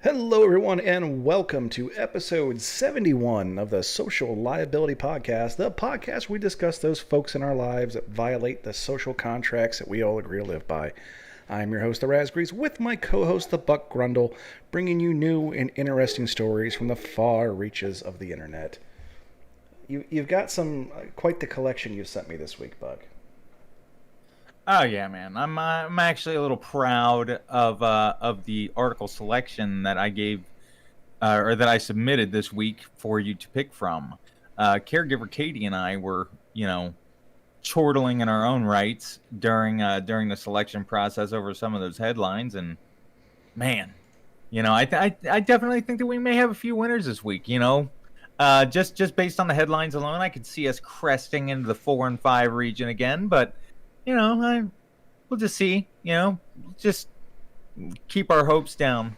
Hello, everyone, and welcome to episode 71 of the Social Liability Podcast, the podcast where we discuss those folks in our lives that violate the social contracts that we all agree to live by. I'm your host, the Raspberries, with my co-host, the Buck Grundle, bringing you new and interesting stories from the far reaches of the internet. You've got quite the collection you sent me this week, Buck. Oh yeah, man. I'm actually a little proud of the article selection that I gave or that I submitted this week for you to pick from. Caregiver Katie and I were, chortling in our own rights during the selection process over some of those headlines, and man, I definitely think that we may have a few winners this week. Just based on the headlines alone, I could see us cresting into the 4 and 5 region again, but. We'll just see, just keep our hopes down,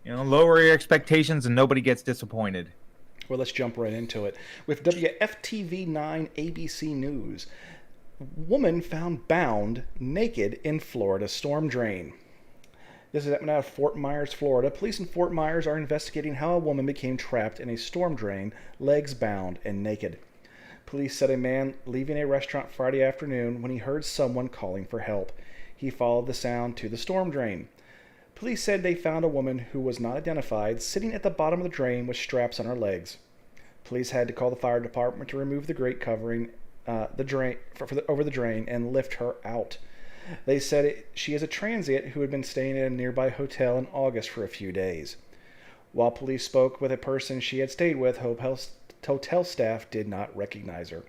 lower your expectations and nobody gets disappointed. Well, let's jump right into it. With WFTV9 ABC News, woman found bound naked in Florida storm drain. This is out of Fort Myers, Florida. Police in Fort Myers are investigating how a woman became trapped in a storm drain, legs bound and naked. Police said a man leaving a restaurant Friday afternoon when he heard someone calling for help. He followed the sound to the storm drain. Police said they found a woman who was not identified sitting at the bottom of the drain with straps on her legs. Police had to call the fire department to remove the grate covering the drain over the drain and lift her out. They said she is a transient who had been staying at a nearby hotel in August for a few days. While police spoke with a person she had stayed with, hotel staff did not recognize her.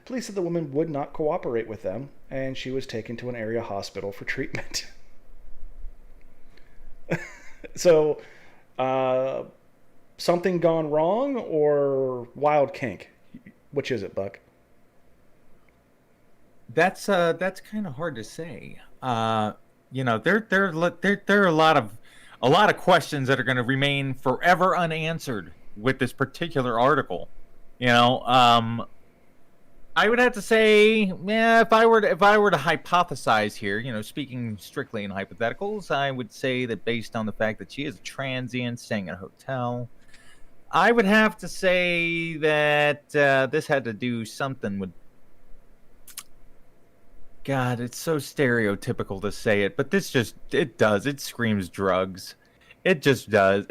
Police said the woman would not cooperate with them, and she was taken to an area hospital for treatment. So, something gone wrong or wild kink? Which is it, Buck? That's kind of hard to say. There are a lot of questions that are going to remain forever unanswered with this particular article. I would have to say, yeah, if I were to hypothesize here, speaking strictly in hypotheticals, I would say that based on the fact that she is a transient staying at a hotel, I would have to say that this had to do something with. God, it's so stereotypical to say it, but it screams drugs. It just does.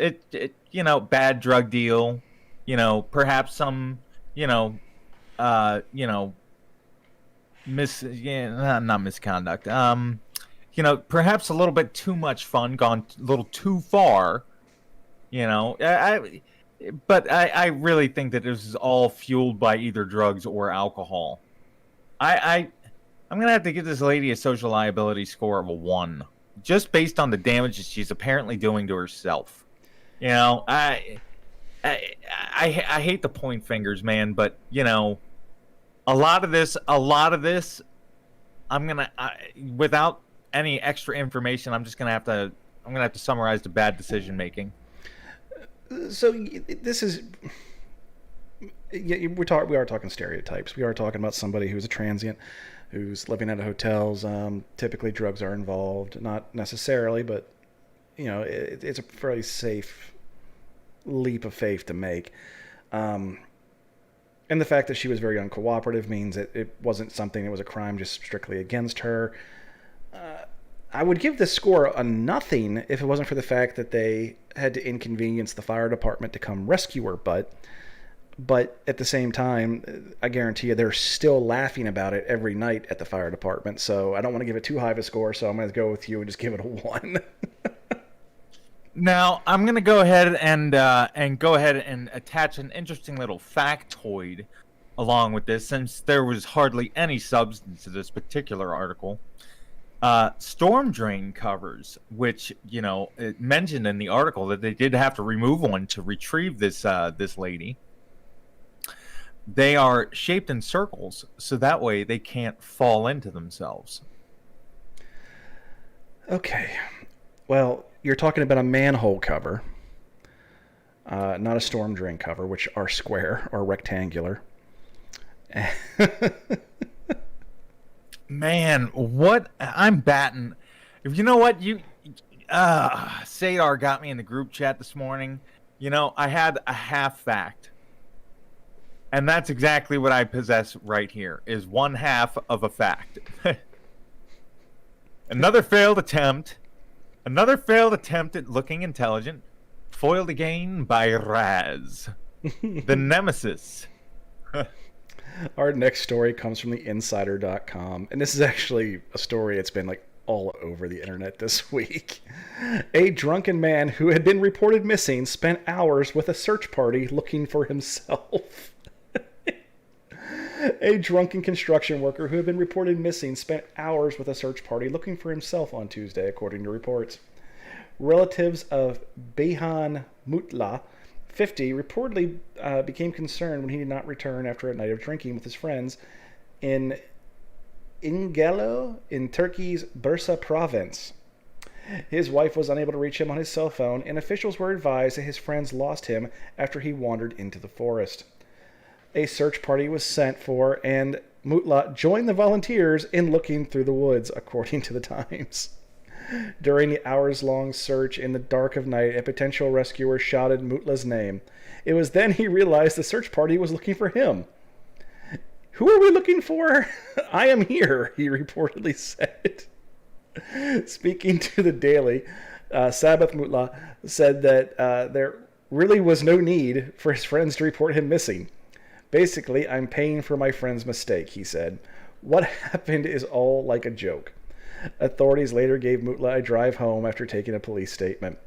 Bad drug deal, perhaps some, not misconduct. Perhaps a little bit too much fun, gone a little too far. But I really think that this is all fueled by either drugs or alcohol. I'm gonna have to give this lady a social liability score of a 1, just based on the damage that she's apparently doing to herself. I hate to point fingers, man, but a lot of this, without any extra information, I'm gonna have to summarize the bad decision making. So this is. Yeah, we are talking stereotypes. We are talking about somebody who's a transient, who's living at hotels. Typically, drugs are involved. Not necessarily, but it's a fairly safe leap of faith to make. And the fact that she was very uncooperative means that it wasn't something that was a crime just strictly against her. I would give this score a nothing if it wasn't for the fact that they had to inconvenience the fire department to come rescue her. But at the same time, I guarantee you they're still laughing about it every night at the fire department. So I don't want to give it too high of a score, so I'm going to go with you and just give it a 1. Now, I'm going to go ahead and attach an interesting little factoid along with this, since there was hardly any substance to this particular article. Storm drain covers, which, it mentioned in the article that they did have to remove one to retrieve this lady. They are shaped in circles, so that way they can't fall into themselves. Okay. Well, you're talking about a manhole cover, not a storm drain cover, which are square or rectangular. Man, what I'm batting. You know what? Sadar got me in the group chat this morning. I had a half fact. And that's exactly what I possess right here, is one half of a fact. Another failed attempt at looking intelligent, foiled again by Raz, the nemesis. Our next story comes from the insider.com, and this is actually a story that's been like all over the internet this week. A drunken man who had been reported missing spent hours with a search party looking for himself. A drunken construction worker who had been reported missing spent hours with a search party looking for himself on Tuesday, according to reports. Relatives of Behan Mutla, 50, reportedly became concerned when he did not return after a night of drinking with his friends in Ingelo in Turkey's Bursa province. His wife was unable to reach him on his cell phone, and officials were advised that his friends lost him after he wandered into the forest. A search party was sent for, and Mutla joined the volunteers in looking through the woods, according to the Times. During the hours-long search in the dark of night, a potential rescuer shouted Mutla's name. It was then he realized the search party was looking for him. "Who are we looking for? I am here," he reportedly said. Speaking to the Daily, Sabbath Mutla said that there really was no need for his friends to report him missing. "Basically, I'm paying for my friend's mistake," he said. "What happened is all like a joke." Authorities later gave Mutla a drive home after taking a police statement.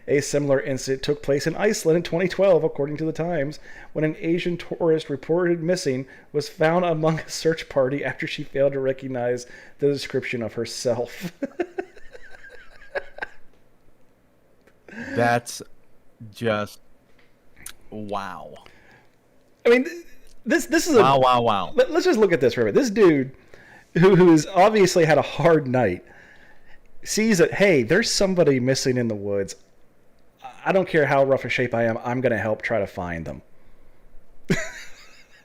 A similar incident took place in Iceland in 2012, according to the Times, when an Asian tourist reported missing was found among a search party after she failed to recognize the description of herself. That's just wow. I mean, this is wow. Let's just look at this for a minute. This dude, who's obviously had a hard night, sees that, hey, there's somebody missing in the woods. I don't care how rough a shape I am. I'm going to help try to find them.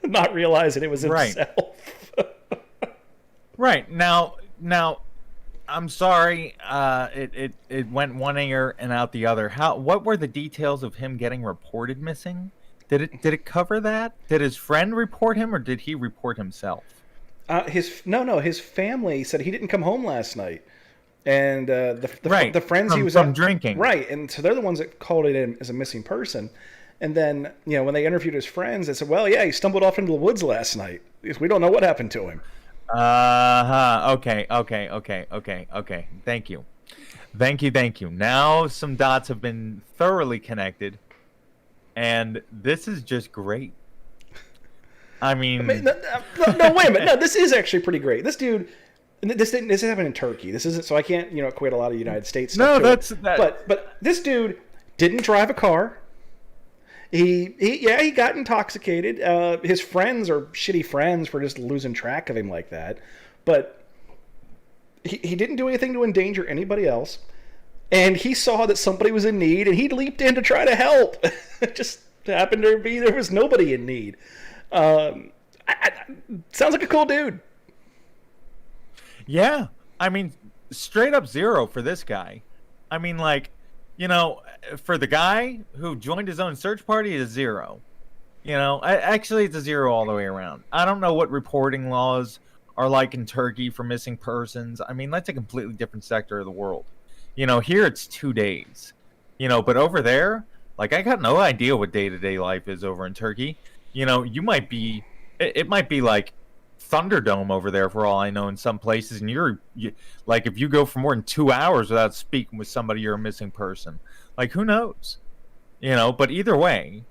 Not realizing it was himself. Right. Now, I'm sorry. It went one ear and out the other. What were the details of him getting reported missing? Did it cover that? Did his friend report him, or did he report himself? His family said he didn't come home last night, and the friends he was from drinking, right, and so they're the ones that called it in as a missing person. And then when they interviewed his friends, they said, "Well, yeah, he stumbled off into the woods last night. We don't know what happened to him." Okay. Thank you. Now some dots have been thoroughly connected. And this is just great. I mean, no, wait a minute. No, this is actually pretty great. This dude, this happened in Turkey. This isn't, so I can't, equate a lot of United States stuff. No, But this dude didn't drive a car. He got intoxicated. His friends are shitty friends for just losing track of him like that. But he didn't do anything to endanger anybody else. And he saw that somebody was in need, and he leaped in to try to help. It just happened to be there was nobody in need. Sounds like a cool dude. Yeah. I mean, straight up zero for this guy. I mean, for the guy who joined his own search party, is zero. Actually, it's a zero all the way around. I don't know what reporting laws are like in Turkey for missing persons. I mean, that's a completely different sector of the world. Here it's 2 days, but over there, I got no idea what day-to-day life is over in Turkey. It might be like Thunderdome over there for all I know in some places. And if you go for more than 2 hours without speaking with somebody, you're a missing person. Who knows? But either way,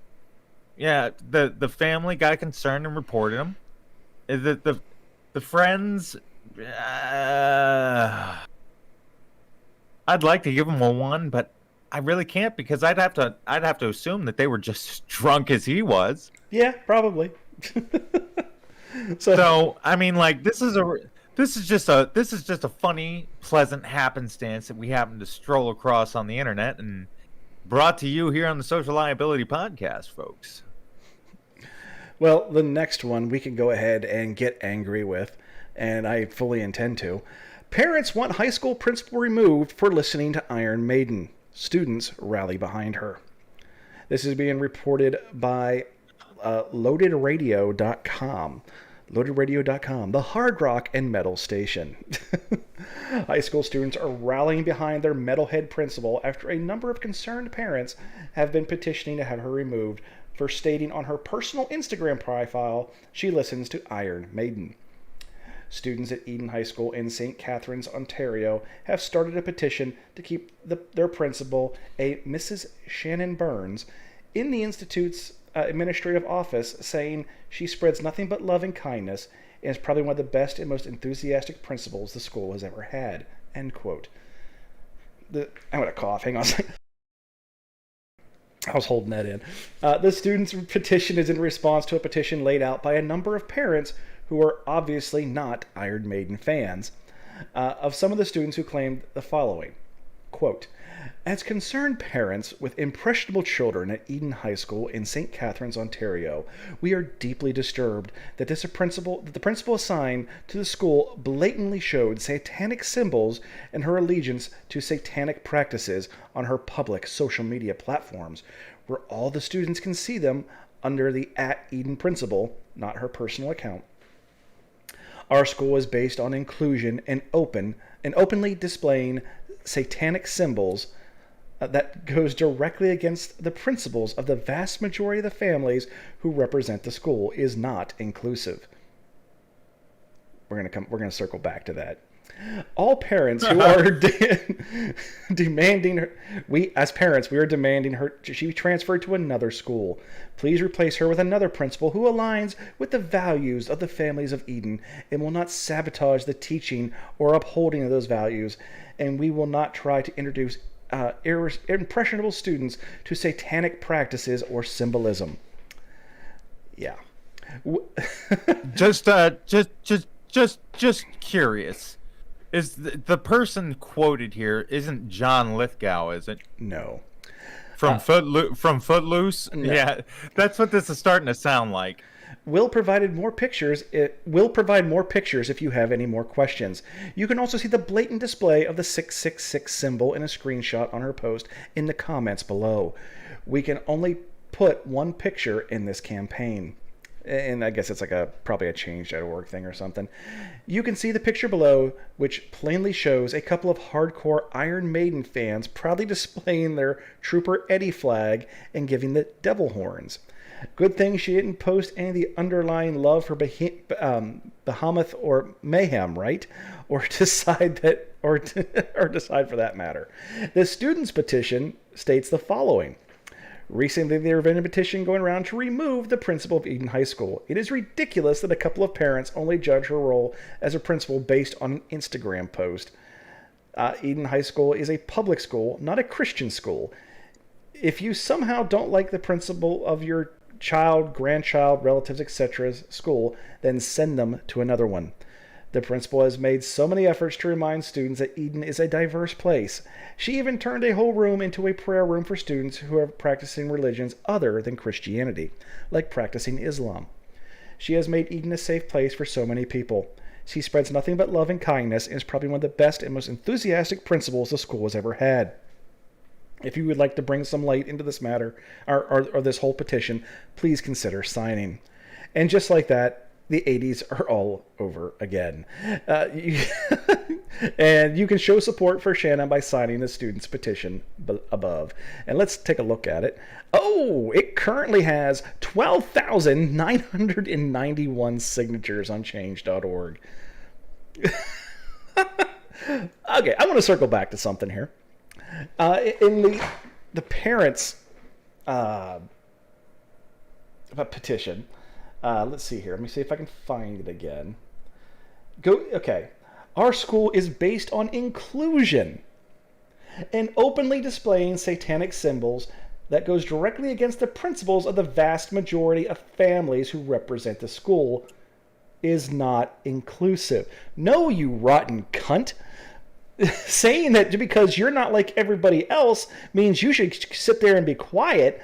yeah, the family got concerned and reported him. The friends, I'd like to give him a 1, but I really can't, because I'd have to assume that they were just as drunk as he was. Yeah, probably. So I mean, this is just a funny, pleasant happenstance that we happen to stroll across on the internet, and brought to you here on the Social Liability Podcast, folks. Well, the next one we can go ahead and get angry with, and I fully intend to. Parents want high school principal removed for listening to Iron Maiden. Students rally behind her. This is being reported by loadedradio.com. Loadedradio.com, the hard rock and metal station. High school students are rallying behind their metalhead principal after a number of concerned parents have been petitioning to have her removed for stating on her personal Instagram profile she listens to Iron Maiden. Students at Eden High School in St. Catharines, Ontario, have started a petition to keep their principal, a Mrs. Shannon Burns, in the Institute's administrative office, saying she spreads nothing but love and kindness and is probably one of the best and most enthusiastic principals the school has ever had. End quote. I'm going to cough. Hang on a second. I was holding that in. The students' petition is in response to a petition laid out by a number of parents who are obviously not Iron Maiden fans, of some of the students who claimed the following, quote, as concerned parents with impressionable children at Eden High School in St. Catharines, Ontario, we are deeply disturbed that the principal assigned to the school blatantly showed satanic symbols and her allegiance to satanic practices on her public social media platforms, where all the students can see them under the @Eden principal, not her personal account. Our school is based on inclusion and openly displaying satanic symbols that goes directly against the principles of the vast majority of the families who represent the school is not inclusive. We're going to circle back to that. All parents who are demanding her, we are demanding her, she be transferred to another school. Please replace her with another principal who aligns with the values of the families of Eden and will not sabotage the teaching or upholding of those values. And we will not try to introduce impressionable students to satanic practices or symbolism. Yeah. Just curious. Is the person quoted here isn't John Lithgow, is it? No. From Footloose? No. Yeah, that's what this is starting to sound like. We'll provide more pictures if you have any more questions. You can also see the blatant display of the 666 symbol in a screenshot on her post in the comments below. We can only put one picture in this campaign. And I guess it's like probably a change.org thing or something. You can see the picture below, which plainly shows a couple of hardcore Iron Maiden fans proudly displaying their Trooper Eddie flag and giving the devil horns. Good thing she didn't post any of the underlying love for Behemoth or Mayhem, right? Or decide for that matter. The students' petition states the following. Recently, there have been a petition going around to remove the principal of Eden High School. It is ridiculous that a couple of parents only judge her role as a principal based on an Instagram post. Eden High School is a public school, not a Christian school. If you somehow don't like the principal of your child, grandchild, relatives, etc.'s school, then send them to another one. The principal has made so many efforts to remind students that Eden is a diverse place. She even turned a whole room into a prayer room for students who are practicing religions other than Christianity, like practicing Islam. She has made Eden a safe place for so many people. She spreads nothing but love and kindness and is probably one of the best and most enthusiastic principals the school has ever had. If you would like to bring some light into this matter, or this whole petition, please consider signing. And just like that, the 80s are all over again. And you can show support for Shannon by signing the student's petition above. And let's take a look at it. Oh, it currently has 12,991 signatures on change.org. Okay, I want to circle back to something here. In the parents' petition, let's see here. Let me see if I can find it again. Okay. Our school is based on inclusion and openly displaying satanic symbols that goes directly against the principles of the vast majority of families who represent the school is not inclusive. No, you rotten cunt. Saying that because you're not like everybody else means you should sit there and be quiet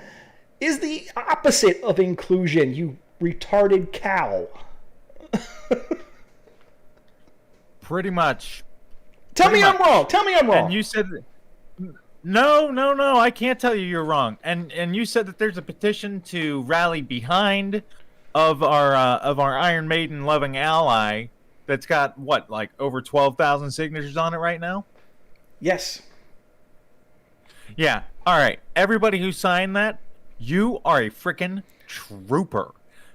is the opposite of inclusion, you retarded cow. Pretty much. Tell me I'm wrong. Tell me I'm wrong. And you said, no, I can't tell you you're wrong. And you said that there's a petition to rally behind of our Iron Maiden loving ally that's got what, like over 12,000 signatures on it right now? Yes. Yeah. All right. Everybody who signed that, you are a freaking trooper.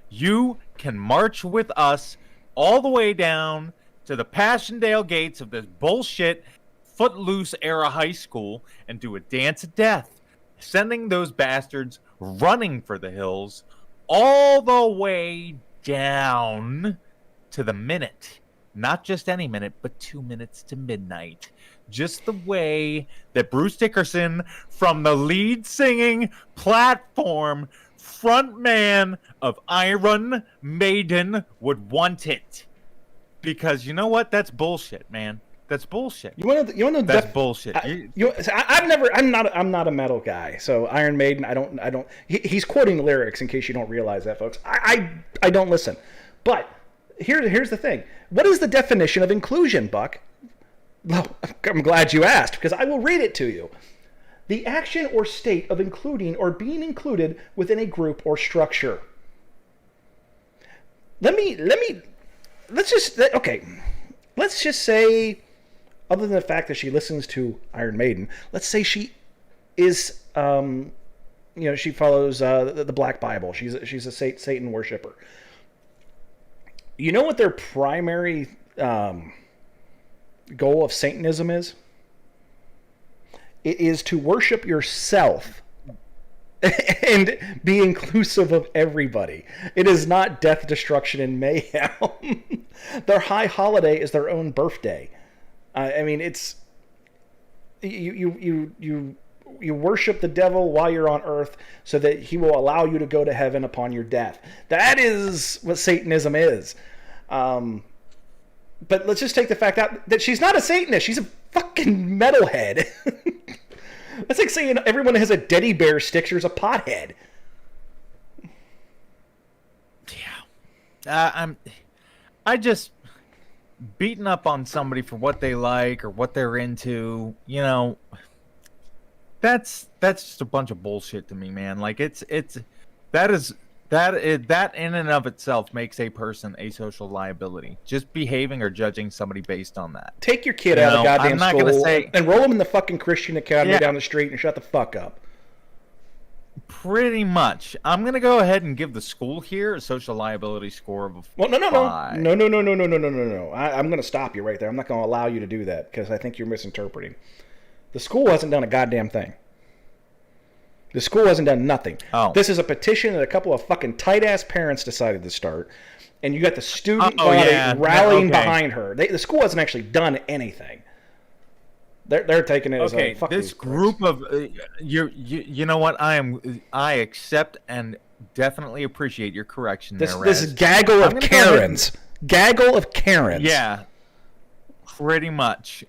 You can march with us all the way down to the Passchendaele gates of this bullshit Footloose era high school and do a dance of death, sending those bastards running for the hills all the way down to the minute. Not just any minute, but 2 minutes to midnight. Just the way that Bruce Dickerson, from the lead singing platform frontman of Iron Maiden, would want it. Because you know what? That's bullshit, man. That's bullshit. You want to? That's bullshit. I'm not a metal guy. So Iron Maiden, I don't. He's quoting lyrics in case you don't realize that, folks. I don't listen. But here's the thing. What is the definition of inclusion, Buck? Well, I'm glad you asked, because I will read it to you. The action or state of including or being included within a group or structure. Let's just say, other than the fact that she listens to Iron Maiden, let's say she is, she follows the Black Bible. She's a Satan worshiper. You know what their primary goal of Satanism is? It is to worship yourself and be inclusive of everybody. It is not death, destruction, and mayhem. Their high holiday is their own birthday. I mean, it's you worship the devil while you're on earth so that he will allow you to go to heaven upon your death. That is what Satanism is. But let's just take the fact out that she's not a Satanist. She's a fucking metalhead. That's like saying everyone has a teddy bear stick. There's a pothead. Yeah. I just beating up on somebody for what they like or what they're into, that's just a bunch of bullshit to me, man. Like that in and of itself makes a person a social liability. Just behaving or judging somebody based on that. Take your kid out of goddamn school and enroll him in the fucking Christian academy down the street and shut the fuck up. Pretty much. I'm gonna go ahead and give the school here a social liability score of a 5. No. I'm gonna stop you right there. I'm not gonna allow you to do that because I think you're misinterpreting. The school hasn't done a goddamn thing. The school hasn't done nothing. Oh. This is a petition that a couple of fucking tight-ass parents decided to start, and you got the student body rallying behind her. The school hasn't actually done anything. They're taking it as a fuck this group of you know what, I accept and definitely appreciate your correction. This gaggle of Karens. Gaggle of Karens. Yeah, pretty much.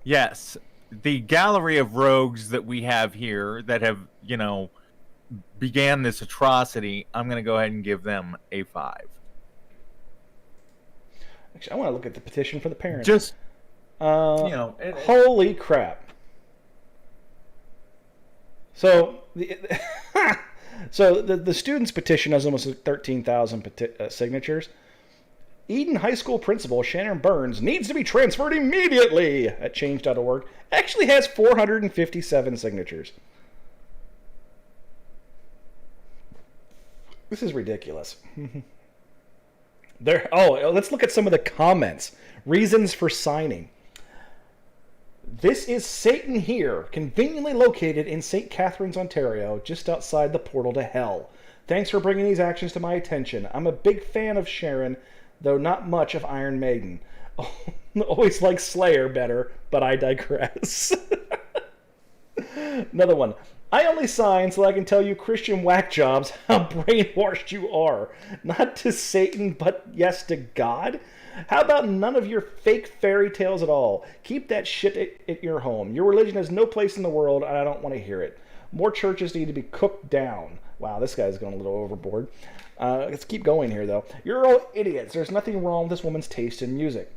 Yes, the gallery of rogues that we have here that have began this atrocity. I'm going to go ahead and give them a 5. Actually, I want to look at the petition for the parents. Just holy crap. So the students' petition has almost 13,000 signatures. Eden High School principal Shannon Burns needs to be transferred immediately at change.org actually has 457 signatures. This is ridiculous. Let's look at some of the comments. Reasons for signing. This is Satan here, conveniently located in St. Catharines, Ontario, just outside the portal to hell. Thanks for bringing these actions to my attention. I'm a big fan of Sharon, though not much of Iron Maiden. Always like Slayer better, but I digress. Another one. I only sign so I can tell you Christian whack jobs how brainwashed you are. Not to Satan, but yes to God. How about none of your fake fairy tales at all? Keep that shit at your home. Your religion has no place in the world, and I don't want to hear it. More churches need to be cooked down. Wow, this guy's going a little overboard. Let's keep going here, though. You're all idiots. There's nothing wrong with this woman's taste in music.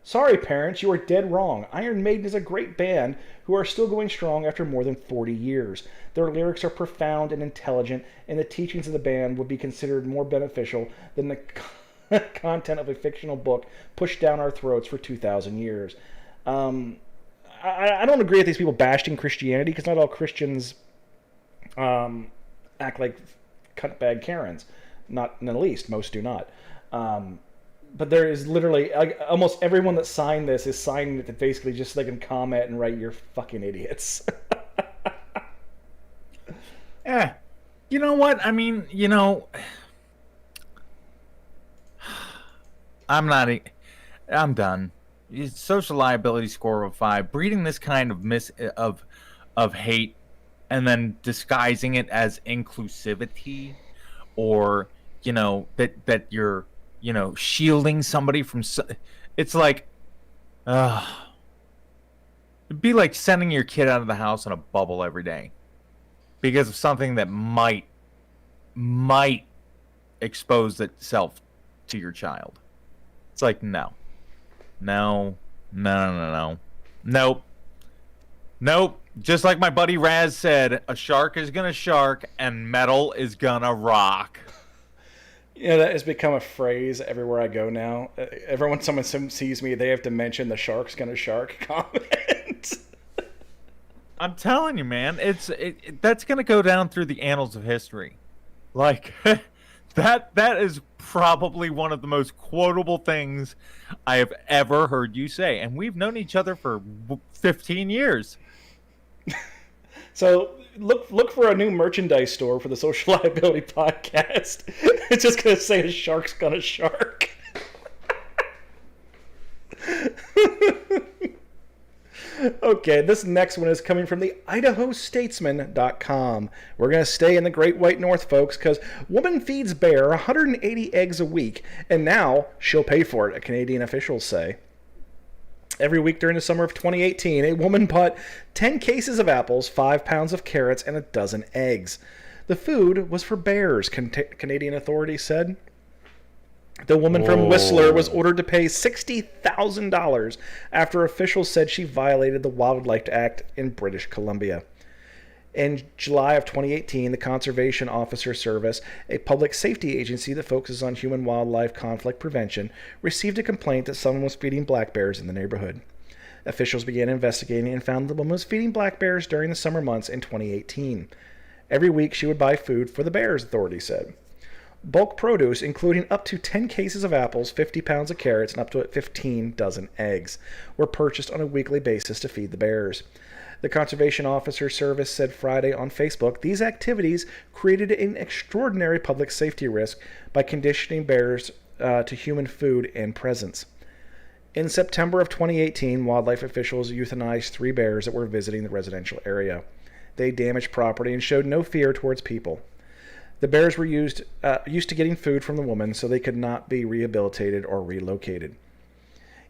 Sorry, parents, you are dead wrong. Iron Maiden is a great band who are still going strong after more than 40 years. Their lyrics are profound and intelligent, and the teachings of the band would be considered more beneficial than the content of a fictional book pushed down our throats for 2,000 years. Um, I don't agree with these people bashing Christianity because not all Christians act like cutbag Karens. Not in the least. Most do not. But there is literally almost everyone that signed this is signing it to basically just so they can comment and write "you're fucking idiots." Eh, you know what? I mean, I'm not. I'm done. Social liability score of 5. Breeding this kind of of hate, and then disguising it as inclusivity, or that you're shielding somebody from. It's like, it'd be like sending your kid out of the house in a bubble every day because of something that might expose itself to your child. It's like, no. Nope. Just like my buddy Raz said, a shark is gonna shark and metal is gonna rock. That has become a phrase everywhere I go now. Every when someone sees me, they have to mention the "shark's gonna shark" comment. I'm telling you, man, that's gonna go down through the annals of history. Like that is probably one of the most quotable things I have ever heard you say, and we've known each other for 15 years. So look for a new merchandise store for the Social Liability Podcast. It's just gonna say "a shark's gonna shark." Okay, this next one is coming from the IdahoStatesman.com. We're going to stay in the Great White North, folks, because woman feeds bear 180 eggs a week, and now she'll pay for it, Canadian officials say. Every week during the summer of 2018, a woman bought 10 cases of apples, 5 pounds of carrots, and a dozen eggs. The food was for bears, Canadian authorities said. The woman from Whistler was ordered to pay $60,000 after officials said she violated the Wildlife Act in British Columbia. In July of 2018, the Conservation Officer Service, a public safety agency that focuses on human-wildlife conflict prevention, received a complaint that someone was feeding black bears in the neighborhood. Officials began investigating and found the woman was feeding black bears during the summer months in 2018. Every week she would buy food for the bears, authorities said. Bulk produce, including up to 10 cases of apples, 50 pounds of carrots, and up to 15 dozen eggs, were purchased on a weekly basis to feed the bears. The Conservation Officer Service said Friday on Facebook, these activities created an extraordinary public safety risk by conditioning bears to human food and presence. In September of 2018, wildlife officials euthanized 3 bears that were visiting the residential area. They damaged property and showed no fear towards people. The bears were used to getting food from the woman, so they could not be rehabilitated or relocated.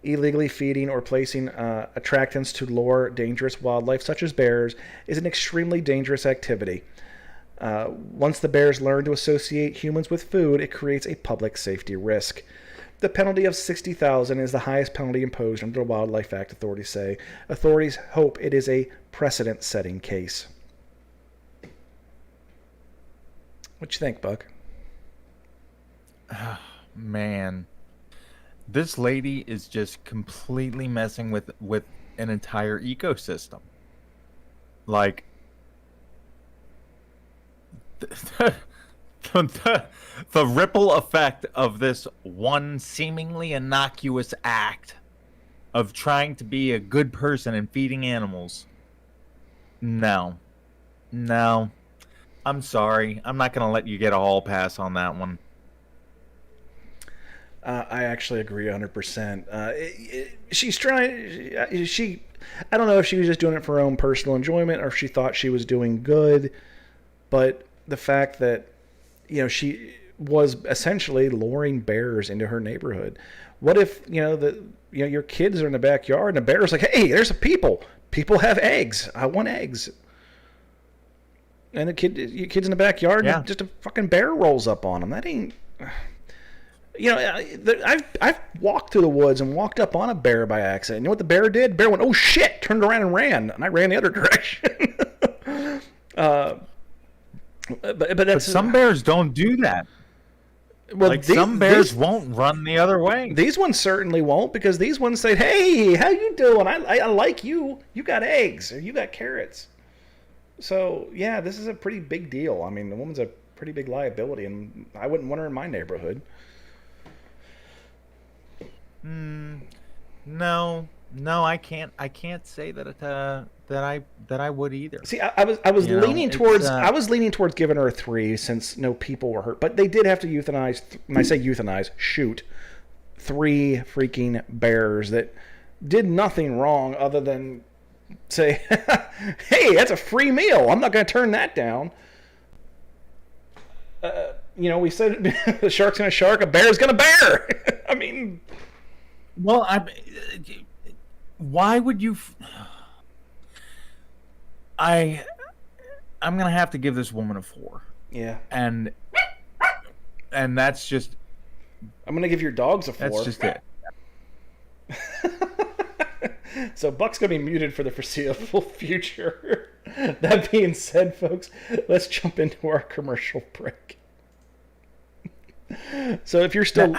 Illegally feeding or placing attractants to lure dangerous wildlife, such as bears, is an extremely dangerous activity. Once the bears learn to associate humans with food, it creates a public safety risk. The penalty of $60,000 is the highest penalty imposed under the Wildlife Act, authorities say. Authorities hope it is a precedent-setting case. What you think, Buck? Man, this lady is just completely messing with an entire ecosystem. Like the ripple effect of this one seemingly innocuous act of trying to be a good person and feeding animals. No. I'm sorry. I'm not going to let you get a hall pass on that one. I actually agree 100%. She's trying. I don't know if she was just doing it for her own personal enjoyment or if she thought she was doing good. But the fact that, she was essentially luring bears into her neighborhood. What if, your kids are in the backyard and the bear's like, hey, there's a people. People have eggs. I want eggs. And your kid's in the backyard, and just a fucking bear rolls up on them. That ain't... I've walked through the woods and walked up on a bear by accident. You know what the bear did? The bear went, "Oh shit!" Turned around and ran, and I ran the other direction. But some bears don't do that. Well, like some bears won't run the other way. These ones certainly won't, because these ones say, "Hey, how you doing? I like you. You got eggs or you got carrots." So yeah, this is a pretty big deal. I mean, the woman's a pretty big liability, and I wouldn't want her in my neighborhood. No, I can't say that I would either. See, I was leaning towards giving her a 3, since no people were hurt, but they did have to euthanize. When I say euthanize, shoot 3 freaking bears that did nothing wrong other than say, "Hey, that's a free meal. I'm not going to turn that down." We said the shark's going to shark, a bear's going to bear. I mean, well, why would you? I'm gonna have to give this woman a 4. Yeah, and that's just. I'm gonna give your dogs a 4. That's just it. So Buck's gonna be muted for the foreseeable future. That being said, folks, let's jump into our commercial break. So if you're still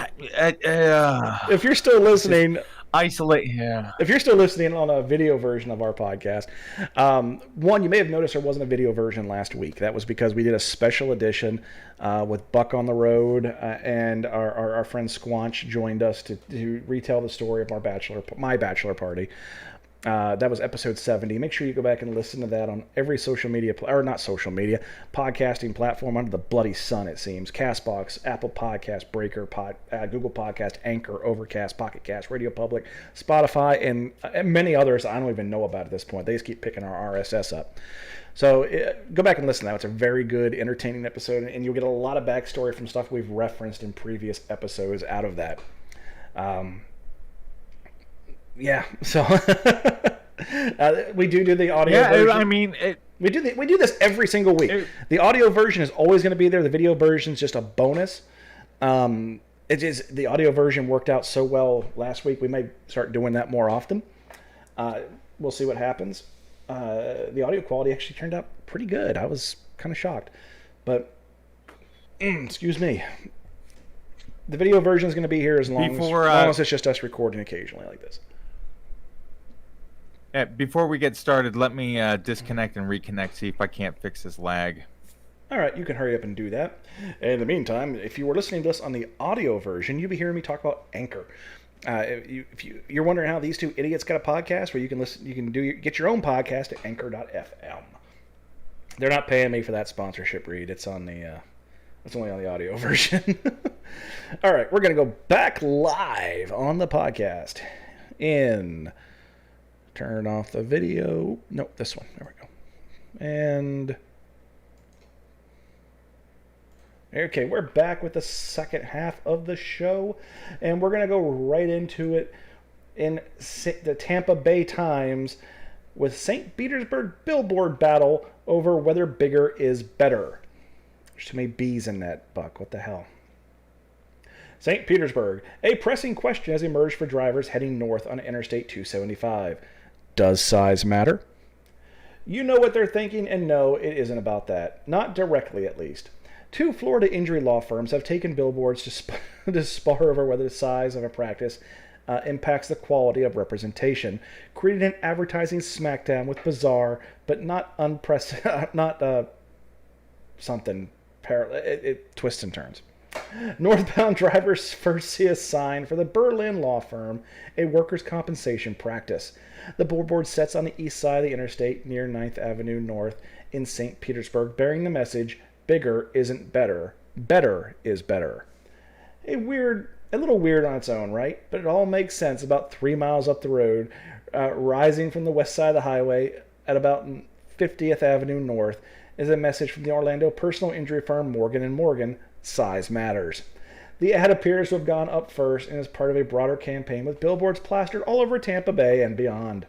listening, isolate. Yeah. If you're still listening on a video version of our podcast, one, you may have noticed there wasn't a video version last week. That was because we did a special edition with Buck on the road, and our friend Squanch joined us to retell the story of my bachelor party. That was episode 70. Make sure you go back and listen to that on every social media, or not social media, podcasting platform under the bloody sun, it seems. CastBox, Apple Podcast, Breaker, Google Podcast, Anchor, Overcast, Pocket Cast, Radio Public, Spotify, and many others I don't even know about at this point. They just keep picking our RSS up. So go back and listen to that. It's a very good, entertaining episode, and you'll get a lot of backstory from stuff we've referenced in previous episodes out of that. Yeah, so we do the audio version. I mean, we do this every single week. The audio version is always going to be there. The video version is just a bonus. The audio version worked out so well last week. We may start doing that more often. We'll see what happens. The audio quality actually turned out pretty good. I was kind of shocked, but excuse me. The video version is going to be here as long as it's just us recording occasionally like this. Before we get started, let me disconnect and reconnect, see if I can't fix this lag. All right, you can hurry up and do that. In the meantime, if you were listening to this on the audio version, you'll be hearing me talk about Anchor. If you're wondering how these two idiots got a podcast where you can listen, you can get your own podcast at Anchor.fm. They're not paying me for that sponsorship, Reed. It's only on the audio version. All right, we're gonna go back live on the podcast turn off the video. Nope, this one. There we go. And okay, we're back with the second half of the show, and we're going to go right into it in the Tampa Bay Times with St. Petersburg billboard battle over whether bigger is better. There's too many B's in that, Buck. What the hell? St. Petersburg. A pressing question has emerged for drivers heading north on Interstate 275. Does size matter? You know what they're thinking, and no, it isn't about that. Not directly, at least. 2 Florida injury law firms have taken billboards to spar over whether the size of a practice impacts the quality of representation, creating an advertising smackdown with bizarre but not twists and turns. Northbound drivers first see a sign for the Berlin law firm, a workers' compensation practice. The billboard sits on the east side of the interstate near 9th Avenue North in St. Petersburg, bearing the message, "Bigger isn't better. Better is better." A little weird on its own, right? But it all makes sense about 3 miles up the road, rising from the west side of the highway at about 50th Avenue North, is a message from the Orlando personal injury firm Morgan & Morgan, size matters. The ad appears to have gone up first and is part of a broader campaign with billboards plastered all over Tampa Bay and beyond.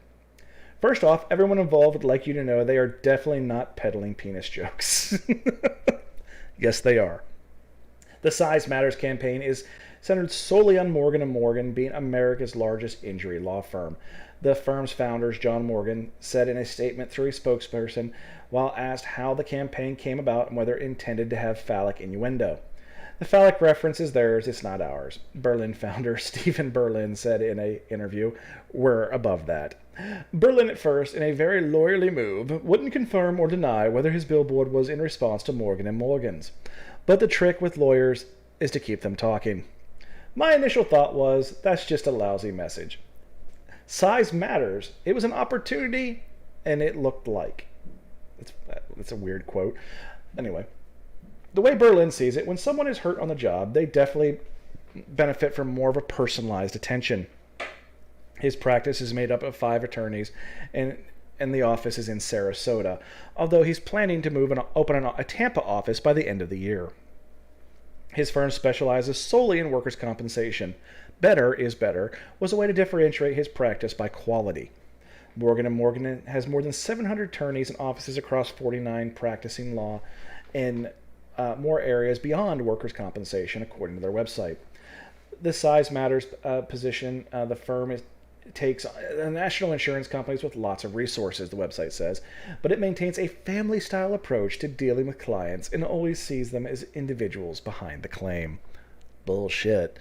First off, everyone involved would like you to know they are definitely not peddling penis jokes. Yes, they are. The Size Matters campaign is centered solely on Morgan & Morgan being America's largest injury law firm. The firm's founders, John Morgan, said in a statement through a spokesperson while asked how the campaign came about and whether it intended to have phallic innuendo. The phallic reference is theirs, it's not ours. Berlin founder Stephen Berlin said in an interview, "We're above that." Berlin, at first, in a very lawyerly move, wouldn't confirm or deny whether his billboard was in response to Morgan & Morgan's. But the trick with lawyers is to keep them talking. My initial thought was, that's just a lousy message. Size matters. It was an opportunity, and it looked like. It's a weird quote. Anyway, the way Berlin sees it, when someone is hurt on the job, they definitely benefit from more of a personalized attention. His practice is made up of 5 attorneys, and the office is in Sarasota, although he's planning to open a Tampa office by the end of the year. His firm specializes solely in workers' compensation. Better is better was a way to differentiate his practice by quality. Morgan & Morgan has more than 700 attorneys and offices across 49 practicing law in more areas beyond workers' compensation, according to their website. The size matters position. The firm takes national insurance companies with lots of resources, the website says, but it maintains a family-style approach to dealing with clients and always sees them as individuals behind the claim. Bullshit.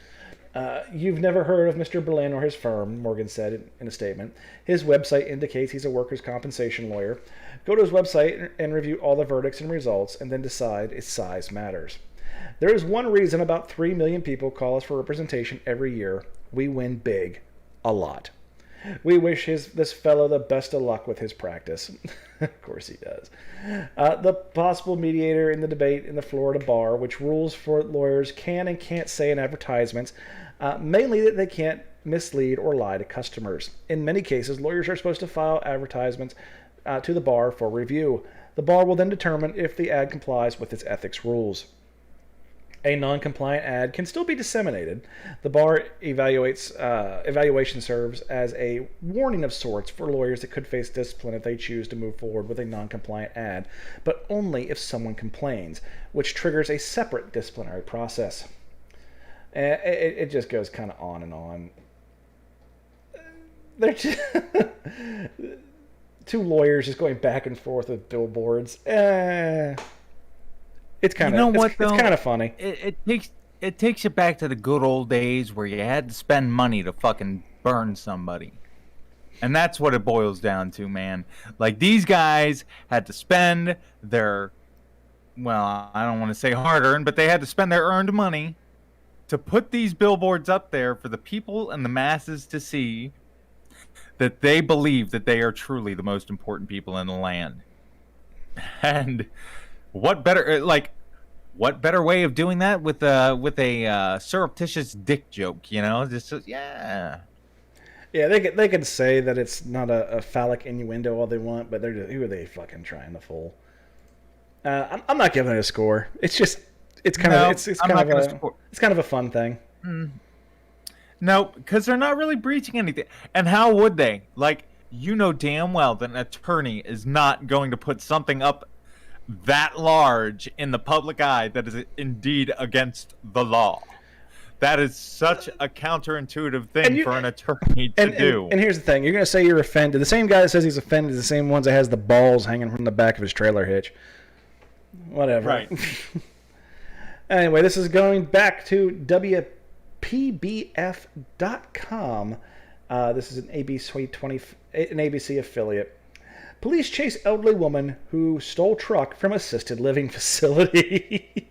You've never heard of Mr. Berlin or his firm, Morgan said in a statement. His website indicates he's a workers' compensation lawyer. Go to his website and review all the verdicts and results, and then decide if size matters. There is one reason about 3 million people call us for representation every year. We win big. A lot. We wish this fellow the best of luck with his practice. Of course he does. The possible mediator in the debate in the Florida bar, which rules for lawyers can and can't say in advertisements, mainly that they can't mislead or lie to customers. In many cases, lawyers are supposed to file advertisements to the bar for review. The bar will then determine if the ad complies with its ethics rules. A non-compliant ad can still be disseminated. The bar evaluation serves as a warning of sorts for lawyers that could face discipline if they choose to move forward with a non-compliant ad, but only if someone complains, which triggers a separate disciplinary process. It just goes kind of on and on. They're just two lawyers just going back and forth with billboards. It's kind of it's kind of funny. It takes you back to the good old days where you had to spend money to fucking burn somebody. And that's what it boils down to, man. Like, these guys had to spend their, well, I don't want to say hard-earned, but they had to spend their earned money to put these billboards up there for the people and the masses to see that they believe that they are truly the most important people in the land. And what better way of doing that with a surreptitious dick joke, you know? Just yeah. Yeah, they could say that it's not a phallic innuendo all they want, but who are they fucking trying to fool? I'm not giving it a score. It's kind of a fun thing. No, because they're not really breaching anything. And how would they? Like, you know damn well that an attorney is not going to put something up that large in the public eye that is indeed against the law. That is such a counterintuitive thing for an attorney to do. And here's the thing. You're going to say you're offended. The same guy that says he's offended is the same ones that has the balls hanging from the back of his trailer hitch. Whatever. Right. Anyway, this is going back to WPBF.com. This is an ABC affiliate. Police chase elderly woman who stole truck from assisted living facility.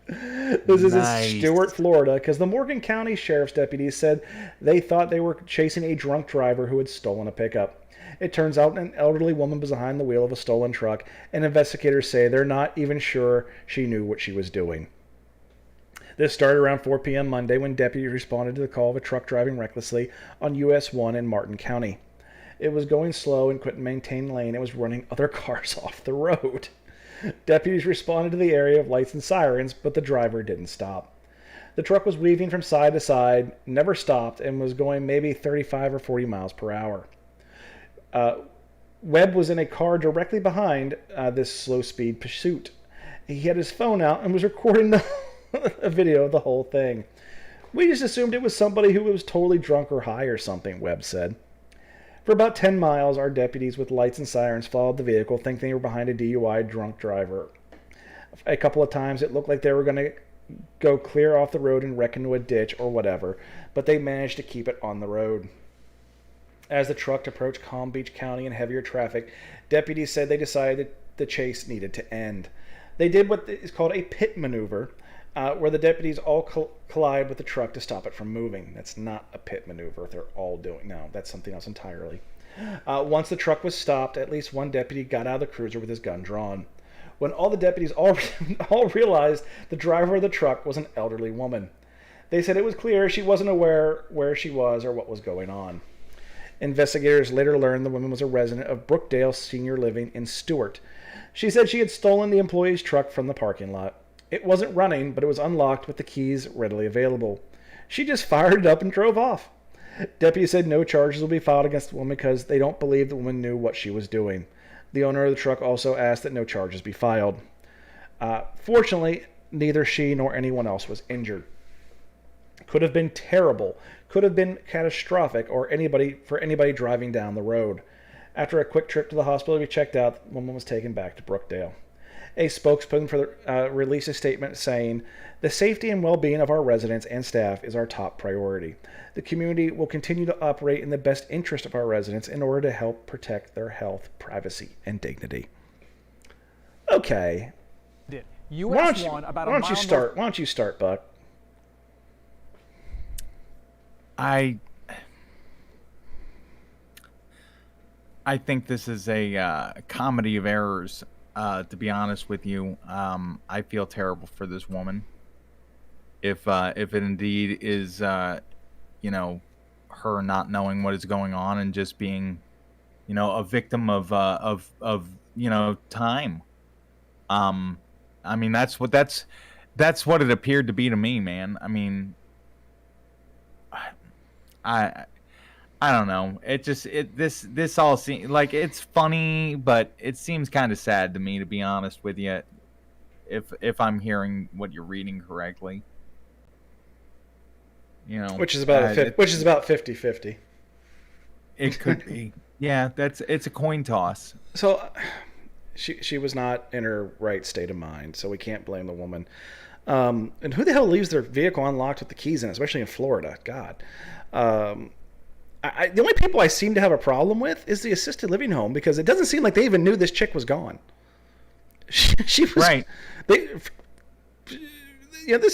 This is in Stuart, Florida, because the Morgan County Sheriff's deputies said they thought they were chasing a drunk driver who had stolen a pickup. It turns out an elderly woman was behind the wheel of a stolen truck, and investigators say they're not even sure she knew what she was doing. This started around 4 p.m. Monday when deputies responded to the call of a truck driving recklessly on US 1 in Martin County. It was going slow and couldn't maintain lane. It was running other cars off the road. Deputies responded to the area of lights and sirens, but the driver didn't stop. The truck was weaving from side to side, never stopped, and was going maybe 35 or 40 miles per hour. Webb was in a car directly behind this slow-speed pursuit. He had his phone out and was recording a video of the whole thing. We just assumed it was somebody who was totally drunk or high or something, Webb said. For about 10 miles, our deputies with lights and sirens followed the vehicle, thinking they were behind a DUI drunk driver. A couple of times it looked like they were going to go clear off the road and wreck into a ditch or whatever, but they managed to keep it on the road. As the truck approached Palm Beach County and heavier traffic, deputies said they decided the chase needed to end. They did what is called a pit maneuver, where the deputies all collide with the truck to stop it from moving. That's not a pit maneuver. They're all doing. No, that's something else entirely. Once the truck was stopped, at least one deputy got out of the cruiser with his gun drawn. When all the deputies all realized the driver of the truck was an elderly woman. They said it was clear she wasn't aware where she was or what was going on. Investigators later learned the woman was a resident of Brookdale Senior Living in Stewart. She said she had stolen the employee's truck from the parking lot. It wasn't running, but it was unlocked with the keys readily available. She just fired it up and drove off. Deputies said no charges will be filed against the woman because they don't believe the woman knew what she was doing. The owner of the truck also asked that no charges be filed. Fortunately, neither she nor anyone else was injured. Could have been terrible, could have been catastrophic, or for anybody driving down the road. After a quick trip to the hospital to be checked out, the woman was taken back to Brookdale. A spokesman for the released a statement saying, "The safety and well-being of our residents and staff is our top priority. The community will continue to operate in the best interest of our residents in order to help protect their health, privacy, and dignity." Okay. Why don't you start, Buck? I think this is a comedy of errors. To be honest with you, I feel terrible for this woman. If it indeed is, her not knowing what is going on and just being, a victim of time. I mean, that's what it appeared to be to me, man. I mean, I don't know. This all seems like it's funny, but it seems kind of sad to me, to be honest with you. If I'm hearing what you're reading correctly, which is about 50-50. It could be. Yeah, it's a coin toss. So she was not in her right state of mind, so we can't blame the woman. And who the hell leaves their vehicle unlocked with the keys in it, especially in Florida? God. The only people I seem to have a problem with is the assisted living home, because it doesn't seem like they even knew this chick was gone. She was right. This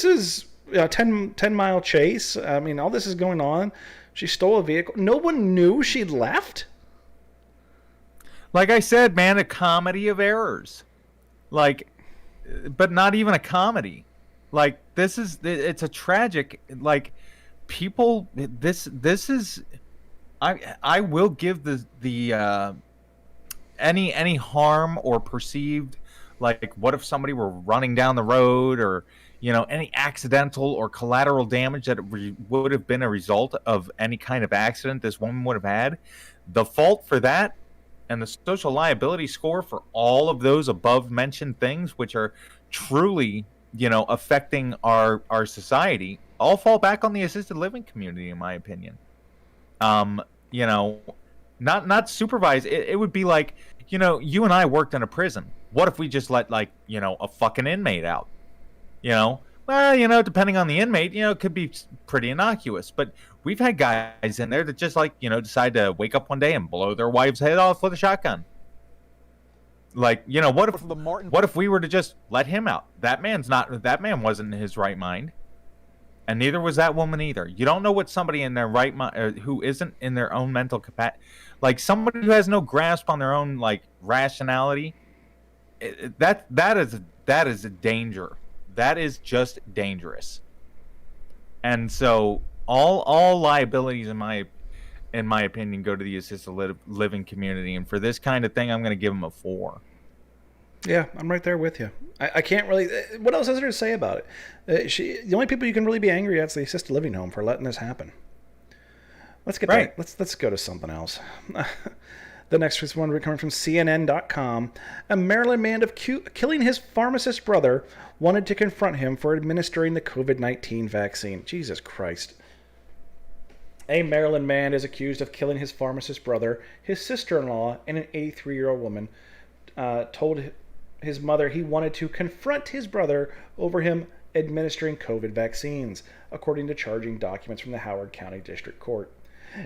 is a 10-mile chase. I mean, all this is going on. She stole a vehicle. No one knew she'd left. Like I said, man, a comedy of errors. Like, but not even a comedy. Like, it's a tragic, like, people, this is, I will give the any harm or perceived, like, what if somebody were running down the road, or any accidental or collateral damage that would have been a result of any kind of accident this woman would have had. The fault for that and the social liability score for all of those above mentioned things, which are truly affecting our society, all fall back on the assisted living community, in my opinion. Not supervised. It would be like, you and I worked in a prison. What if we just let, like, a fucking inmate out? Well, depending on the inmate, it could be pretty innocuous. But we've had guys in there that just, like, decide to wake up one day and blow their wife's head off with a shotgun. Like, what if we were to just let him out? That man wasn't in his right mind. And neither was that woman either. You don't know what somebody in their right mind, who isn't in their own mental capacity, like somebody who has no grasp on their own, like, rationality. That is a danger. That is just dangerous. And so all liabilities, in my opinion, go to the assisted living community. And for this kind of thing, I'm going to give them a 4. Yeah, I'm right there with you. I can't really. What else is there to say about it? The only people you can really be angry at is the assisted living home for letting this happen. Let's get right. Let's go to something else. The next is one coming from CNN.com. A Maryland man of killing his pharmacist brother wanted to confront him for administering the COVID-19 vaccine. Jesus Christ. A Maryland man is accused of killing his pharmacist brother. His sister-in-law and an 83-year-old woman told his mother he wanted to confront his brother over him administering COVID vaccines, according to charging documents from the Howard County District Court.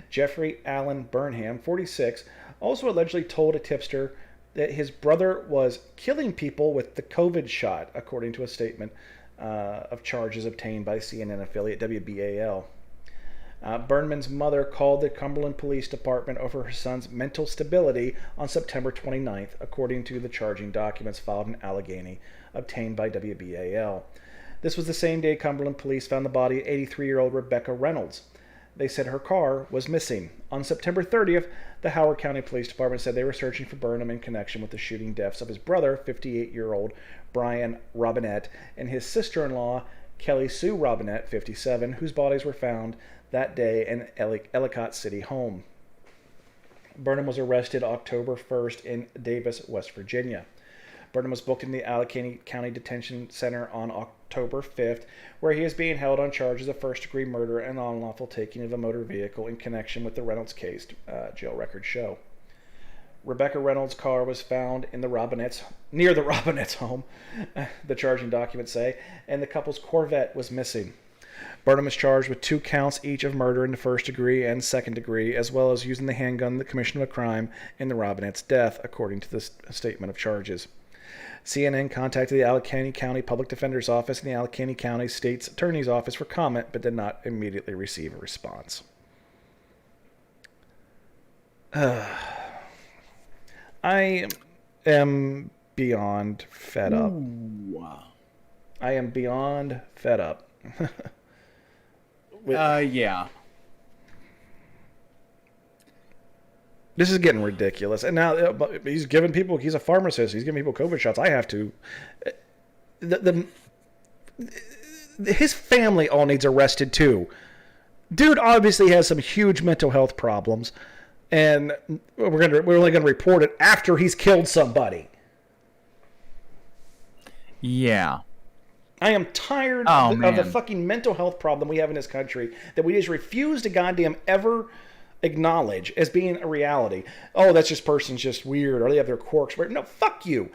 Jeffrey Allen Burnham, 46, also allegedly told a tipster that his brother was killing people with the COVID shot, according to a statement of charges obtained by CNN affiliate WBAL. Burnham's mother called the Cumberland Police Department over her son's mental stability on September 29th, according to the charging documents filed in Allegheny, obtained by WBAL. This was the same day Cumberland police found the body of 83-year-old Rebecca Reynolds. They said her car was missing. On September 30th, the Howard County Police Department said they were searching for Burnham in connection with the shooting deaths of his brother, 58-year-old Brian Robinette, and his sister-in-law, Kelly Sue Robinette, 57, whose bodies were found that day in Ellicott City home. Burnham was arrested October 1st in Davis, West Virginia. Burnham was booked in the Allegheny County Detention Center on October 5th, where he is being held on charges of first-degree murder and unlawful taking of a motor vehicle in connection with the Reynolds case, jail records show. Rebecca Reynolds' car was found in near the Robinette's home, the charging documents say, and the couple's Corvette was missing. Burnham is charged with 2 counts each of murder in the first degree and second degree, as well as using the handgun in the commission of a crime in the Robinette's death, according to the statement of charges. CNN contacted the Allegheny County Public Defender's Office and the Allegheny County State's Attorney's Office for comment, but did not immediately receive a response. I am beyond fed up. Ooh. I am beyond fed up. Yeah. This is getting ridiculous. And now he's a pharmacist. He's giving people COVID shots. I have to. His family all needs arrested too. Dude obviously has some huge mental health problems. And we're only going to report it after he's killed somebody. Yeah. I am tired of the fucking mental health problem we have in this country that we just refuse to goddamn ever acknowledge as being a reality. Oh, that's just person's just weird, or they have their quirks. No, fuck you.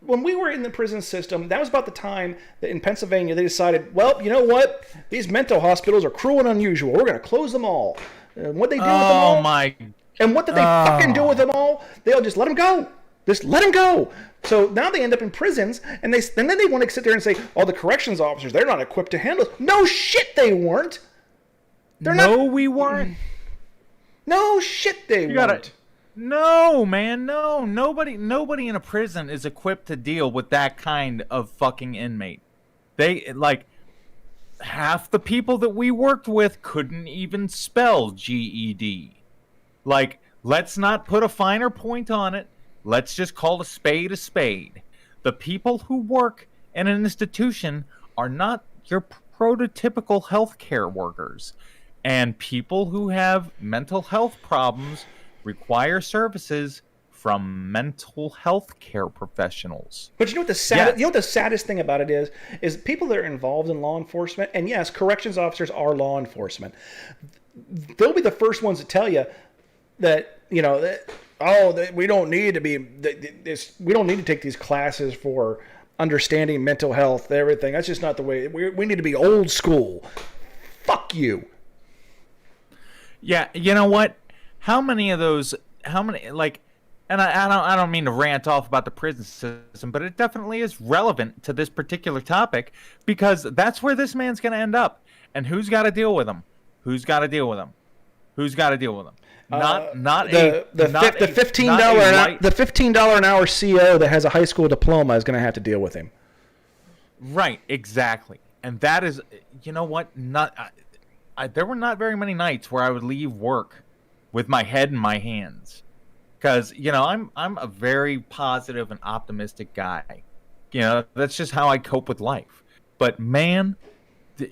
When we were in the prison system, that was about the time that in Pennsylvania they decided, well, you know what? These mental hospitals are cruel and unusual. We're going to close them all. And what they do with them all? And what did they fucking do with them all? They'll just let them go. Just let them go. So now they end up in prisons, and then they want to sit there and say, oh, the corrections officers, they're not equipped to handle it. No shit, they weren't. We weren't. No shit, they weren't. No, man, no. Nobody in a prison is equipped to deal with that kind of fucking inmate. They, half the people that we worked with couldn't even spell GED. Let's not put a finer point on it. Let's just call a spade a spade. The people who work in an institution are not your prototypical healthcare workers. And people who have mental health problems require services from mental health care professionals. But you know what the saddest thing about it is people that are involved in law enforcement, and yes, corrections officers are law enforcement. They'll be the first ones to tell you that, we don't need to we don't need to take these classes for understanding mental health, everything. That's just not the way. We need to be old school. Fuck you. Yeah, you know what? How many, and I don't mean to rant off about the prison system, but it definitely is relevant to this particular topic because that's where this man's going to end up. And who's got to deal with him? The $15 an hour CO that has a high school diploma is going to have to deal with him. Right, exactly. And that is, you know what? There were not very many nights where I would leave work with my head in my hands, because I'm a very positive and optimistic guy. That's just how I cope with life. But man,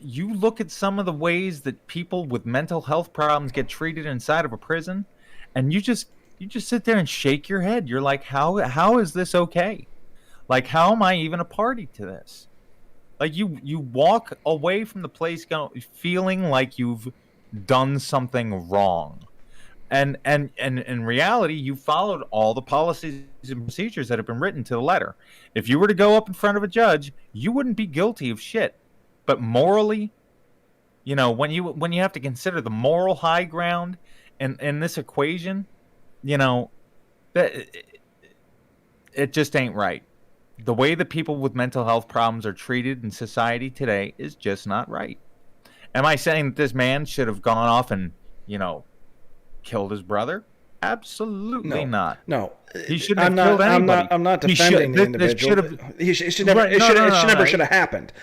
you look at some of the ways that people with mental health problems get treated inside of a prison, and you just sit there and shake your head. You're like, how is this okay? Like, how am I even a party to this? Like, you walk away from the place feeling like you've done something wrong. And in reality, you followed all the policies and procedures that have been written to the letter. If you were to go up in front of a judge, you wouldn't be guilty of shit. But morally, when you have to consider the moral high ground in this equation, that it just ain't right. The way that people with mental health problems are treated in society today is just not right. Am I saying that this man should have gone off and, killed his brother? Absolutely not. No, he shouldn't have killed anybody. I'm not defending the individual. It should never should have happened.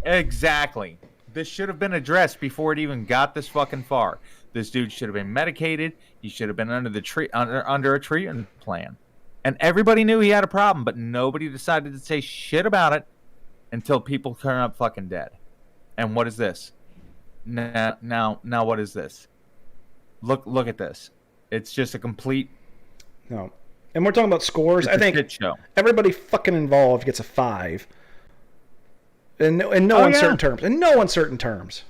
Exactly. This should have been addressed before it even got this fucking far. This dude should have been medicated. He should have been under a treatment plan. And everybody knew he had a problem, but nobody decided to say shit about it until people turn up fucking dead. And what is this? Now what is this? Look at this. It's just a complete no. And we're talking about scores. I think shit show. Everybody fucking involved gets a 5. In no uncertain terms. In no uncertain terms.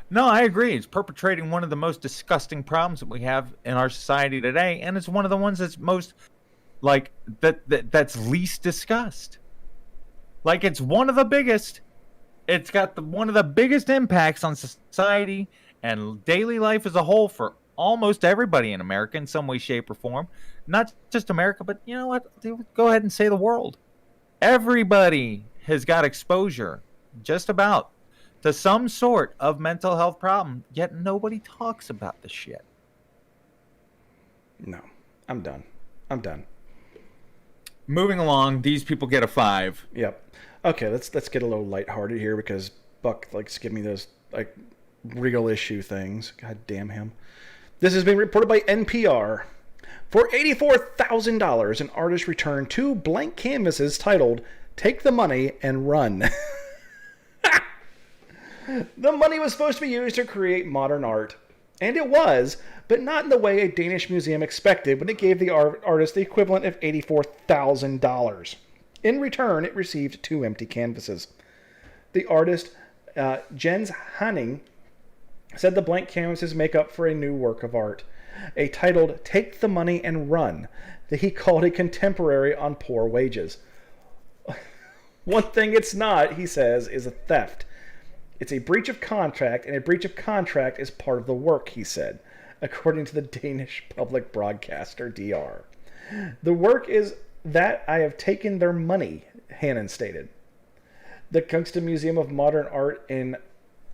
No, I agree. It's perpetrating one of the most disgusting problems that we have in our society today, and it's one of the ones that's most that's least discussed. Like, it's one of the biggest. It's got one of the biggest impacts on society and daily life as a whole for almost everybody in America in some way, shape, or form. Not just America, but you know what? Go ahead and say the world. Everybody has got exposure, just about, to some sort of mental health problem, yet nobody talks about the shit. No, I'm done. Moving along, these people get a 5. Yep. Okay, let's get a little lighthearted here because Buck likes to give me those real issue things. God damn him. This has been reported by NPR. For $84,000, an artist returned 2 blank canvases titled "Take the Money and Run." The money was supposed to be used to create modern art. And it was, but not in the way a Danish museum expected when it gave the artist the equivalent of $84,000. In return, it received 2 empty canvases. The artist, Jens Hanning, said the blank canvases make up for a new work of art, a titled "Take the Money and Run," that he called a contemporary on poor wages. One thing it's not, he says, is a theft. It's a breach of contract, and a breach of contract is part of the work, he said, according to the Danish public broadcaster, DR. The work is that I have taken their money, Hannon stated. The Kunsten Museum of Modern Art in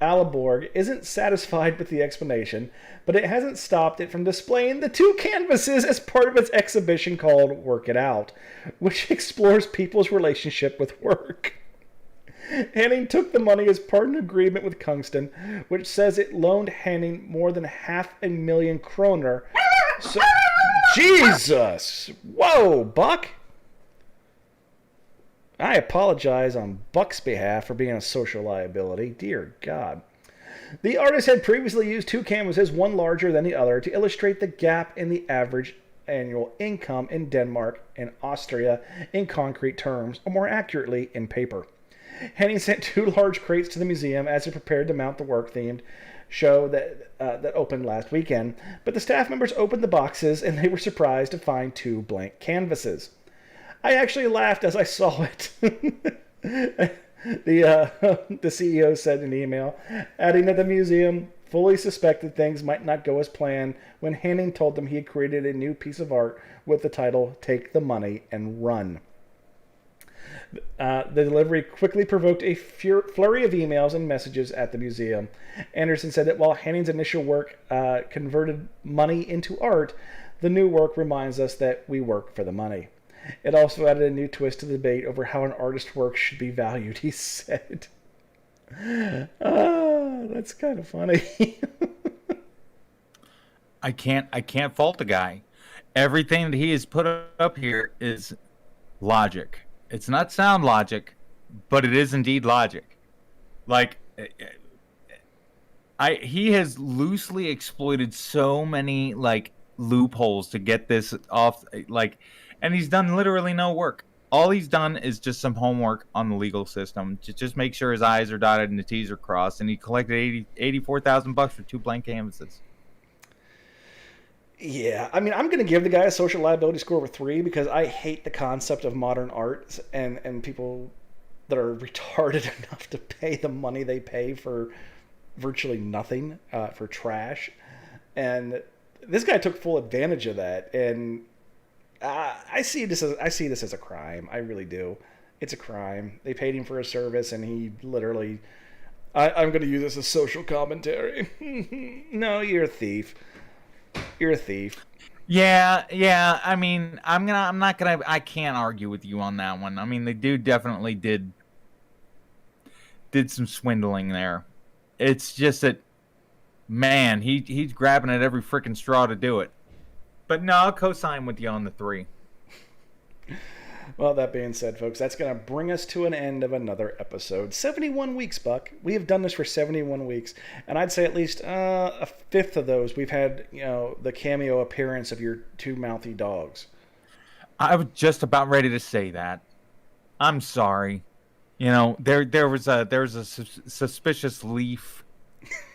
Aalborg isn't satisfied with the explanation, but it hasn't stopped it from displaying the 2 canvases as part of its exhibition called Work It Out, which explores people's relationship with work. Hanning took the money as part of an agreement with Kunsten, which says it loaned Hanning more than 500,000 kroner. So, Jesus! Whoa, Buck! I apologize on Buck's behalf for being a social liability. Dear God. The artist had previously used 2 canvases, one larger than the other, to illustrate the gap in the average annual income in Denmark and Austria in concrete terms, or more accurately, in paper. Henning sent 2 large crates to the museum as it prepared to mount the work-themed show that opened last weekend, but the staff members opened the boxes and they were surprised to find 2 blank canvases. I actually laughed as I saw it. The CEO said in an email, adding that the museum fully suspected things might not go as planned when Hanning told them he had created a new piece of art with the title "Take the Money and Run." The delivery quickly provoked a flurry of emails and messages at the museum. Anderson said that while Hanning's initial work converted money into art, the new work reminds us that we work for the money. It also added a new twist to the debate over how an artist's work should be valued, he said. That's kind of funny. I can't fault the guy. Everything that he has put up here is logic. It's not sound logic, but it is indeed logic. Like, he has loosely exploited so many like loopholes to get this off, like, and he's done literally no work. All he's done is just some homework on the legal system to just make sure his I's are dotted and the T's are crossed, and he collected $84,000 for 2 blank canvases. Yeah, I mean, I'm going to give the guy a social liability score of a 3 because I hate the concept of modern art and people that are retarded enough to pay the money they pay for virtually nothing, for trash. And this guy took full advantage of that, and I see this as a crime. I really do. It's a crime. They paid him for a service, and he literally. I'm going to use this as social commentary. No, you're a thief. You're a thief. Yeah. I mean, I can't argue with you on that one. I mean, the dude definitely did some swindling there. It's just that, man, he's grabbing at every freaking straw to do it. But no, I'll co-sign with you on the 3. Well, that being said, folks, that's going to bring us to an end of another episode. 71 weeks, Buck. We have done this for 71 weeks, and I'd say at least a fifth of those we've had, the cameo appearance of your 2 mouthy dogs. I was just about ready to say that. I'm sorry. There was a suspicious leaf.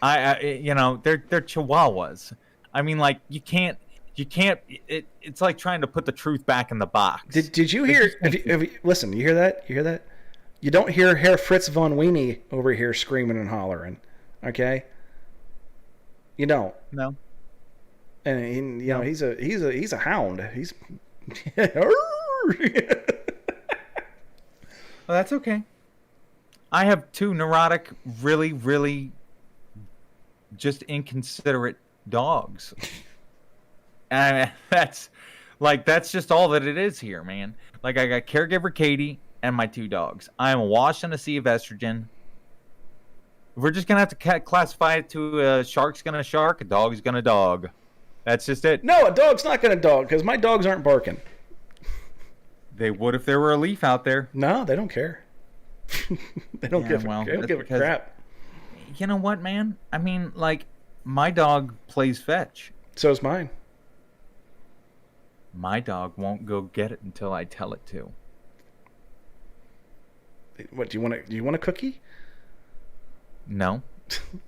They're Chihuahuas. I mean, like, you can't. It's like trying to put the truth back in the box. Did you hear? Listen, you hear that? You hear that? You don't hear Herr Fritz von Weenie over here screaming and hollering, okay? You don't. No. And he's a hound. He's. Well, that's okay. I have 2 neurotic, really, really just inconsiderate dogs. And that's just all that it is here, man. Like, I got caregiver Katie and my 2 dogs. I am awash in a sea of estrogen. We're just gonna have to classify it to a shark's gonna shark, a dog's gonna dog. That's just it. No, a dog's not gonna dog because my dogs aren't barking. They would if there were a leaf out there. No, they don't care. They don't give a crap. You know what, man? I mean, like, my dog plays fetch. So is mine. My dog won't go get it until I tell it to. What do you want a cookie? No.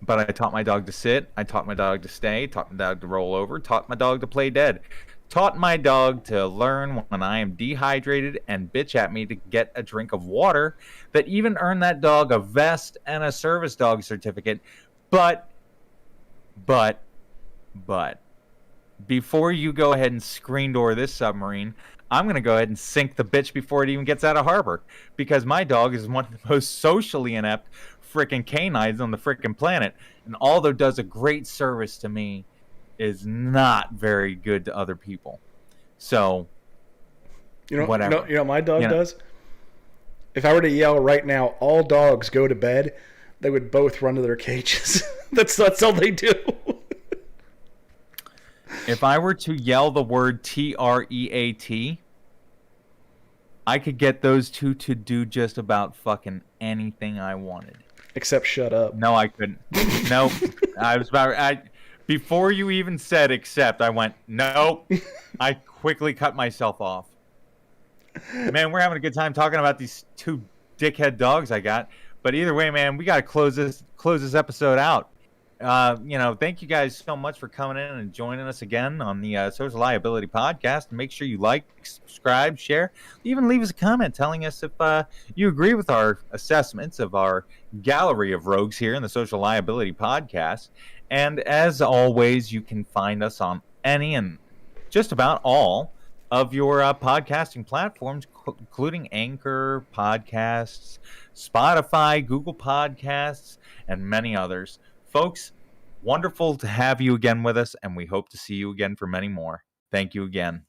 But I taught my dog to sit. I taught my dog to stay. Taught my dog to roll over. Taught my dog to play dead. Taught my dog to learn when I am dehydrated and bitch at me to get a drink of water. That even earned that dog a vest and a service dog certificate. But before you go ahead and screen door this submarine, I'm going to go ahead and sink the bitch before it even gets out of harbor. Because my dog is one of the most socially inept freaking canines on the freaking planet. And although does a great service to me, is not very good to other people. So, whatever. You know what my dog does? If I were to yell right now, all dogs go to bed, they would both run to their cages. That's all they do. If I were to yell the word TREAT, I could get those 2 to do just about anything I wanted. Except shut up. No, I couldn't. Nope. Before you even said except, I went, nope. I quickly cut myself off. Man, we're having a good time talking about these 2 dickhead dogs I got. But either way, man, we got to close this episode out. Thank you guys so much for coming in and joining us again on the Social Liability Podcast. Make sure you like, subscribe, share, even leave us a comment telling us if you agree with our assessments of our gallery of rogues here in the Social Liability Podcast. And as always, you can find us on any and just about all of your podcasting platforms, including Anchor, Podcasts, Spotify, Google Podcasts, and many others. Folks, wonderful to have you again with us, and we hope to see you again for many more. Thank you again.